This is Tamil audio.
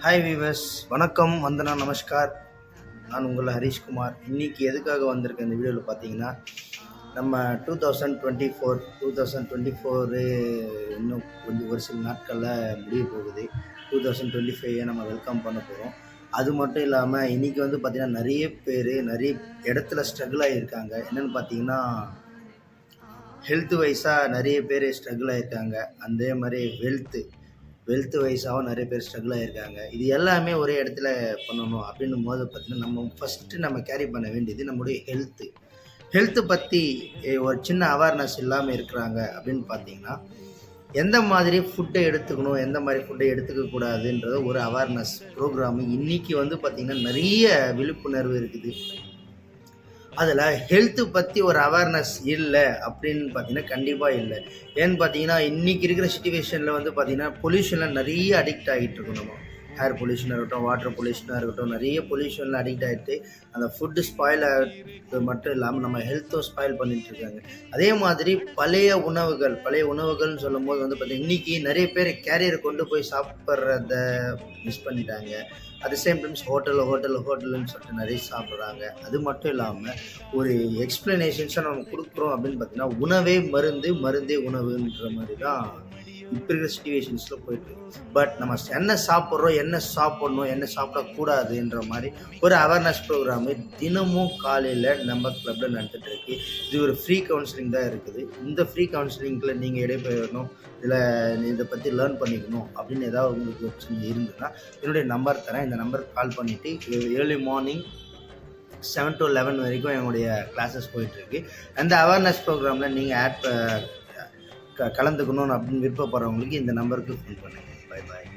ஹாய் வீவர்ஸ், வணக்கம், வந்தனா, நமஸ்கார். நான் உங்கள் ஹரிஷ்குமார். இன்றைக்கி எதுக்காக வந்திருக்கேன் இந்த வீடியோவில் பார்த்தீங்கன்னா, நம்ம 2024 இன்னும் கொஞ்சம் ஒரு சில நாட்களில் முடிய போகுது. 2025 நம்ம வெல்கம் பண்ண போகிறோம். அது மட்டும் இல்லாமல் இன்றைக்கி வந்து பார்த்திங்கன்னா நிறைய இடத்துல ஸ்ட்ரகிள் ஆகியிருக்காங்க. என்னென்னு பார்த்தீங்கன்னா, ஹெல்த் வைஸாக நிறைய பேர் ஸ்ட்ரகிள் ஆகியிருக்காங்க. அதே மாதிரி வெல்த் வைஸாகவும் நிறைய பேர் ஸ்ட்ரகிள் ஆகியிருக்காங்க. இது எல்லாமே ஒரே இடத்துல பண்ணணும் அப்படின்னும் போது பார்த்திங்கன்னா, நம்ம கேரி பண்ண வேண்டியது நம்முடைய ஹெல்த்து பற்றி ஒரு சின்ன அவேர்னஸ் இல்லாமல் இருக்கிறாங்க. அப்படின்னு பார்த்தீங்கன்னா, எந்த மாதிரி ஃபுட்டை எடுத்துக்கணும், எந்த மாதிரி ஃபுட்டை எடுத்துக்கக்கூடாதுன்றது ஒரு அவேர்னஸ் ப்ரோக்ராமு இன்றைக்கி வந்து பார்த்திங்கன்னா நிறைய விழிப்புணர்வு இருக்குது. அதில் ஹெல்த்து பற்றி ஒரு அவேர்னஸ் இல்லை அப்படின்னு பார்த்தீங்கன்னா கண்டிப்பாக இல்லை. ஏன்னு பார்த்தீங்கன்னா, இன்றைக்கி இருக்கிற சிச்சுவேஷனில் வந்து பார்த்திங்கன்னா பொல்யூஷனில் நிறைய அடிக்ட் ஆகிட்டு இருக்கோம். நம்ம ஏர் பொல்யூஷனாக இருக்கட்டும், வாட்டர் பொல்யூஷனாக இருக்கட்டும், நிறைய பொல்யூஷனில் அடிக்ட் ஆகிட்டு அந்த ஃபுட்டு ஸ்பாயில் ஆகிறது மட்டும் இல்லாமல் நம்ம ஹெல்த்தும் ஸ்பாயில் பண்ணிகிட்டு இருக்காங்க. அதே மாதிரி பழைய உணவுகள்னு சொல்லும் போது வந்து பார்த்திங்கன்னா இன்றைக்கி நிறைய பேர் கேரியரை கொண்டு போய் சாப்பிட்றத மிஸ் பண்ணிட்டாங்க. அட் த சேம் டைம்ஸ் ஹோட்டல்னு சொல்லிட்டு நிறைய சாப்பிட்றாங்க. அது மட்டும் இல்லாமல் ஒரு எக்ஸ்ப்ளனேஷன்ஸாக நம்ம கொடுக்குறோம் அப்படின்னு பார்த்தீங்கன்னா, உணவே மருந்தே உணவுன்ற மாதிரி தான் இப்போ இருக்கிற சிச்சுவேஷன்ஸில் போயிட்டு. பட் நம்ம என்ன சாப்பிட்றோம், என்ன சாப்பிட்ணும், என்ன சாப்பிடக்கூடாதுன்ற மாதிரி ஒரு அவேர்னஸ் ப்ரோக்ராமு தினமும் காலையில் நம்ம கிளப்பில் நடந்துகிட்டு இருக்கு. இது ஒரு ஃப்ரீ கவுன்சிலிங் தான் இருக்குது. இந்த ஃப்ரீ கவுன்சிலிங்கில் நீங்கள் இடைபெறணும், இதில் இதை பற்றி லேர்ன் பண்ணிக்கணும் அப்படின்னு ஏதாவது உங்களுக்கு இருந்ததுன்னா என்னுடைய நம்பர் தரேன். இந்த நம்பருக்கு கால் பண்ணிவிட்டு ஏர்லி மார்னிங் 7 to 11 வரைக்கும் என்னுடைய கிளாஸஸ் போயிட்டுருக்கு. அந்த அவேர்னஸ் ப்ரோக்ராமில் நீங்கள் கலந்துக்கணும்னு அப்படின்னு விருப்பப்படுறவங்களுக்கு இந்த நம்பருக்கு ஃபோன் பண்ணுங்கள். Bye bye.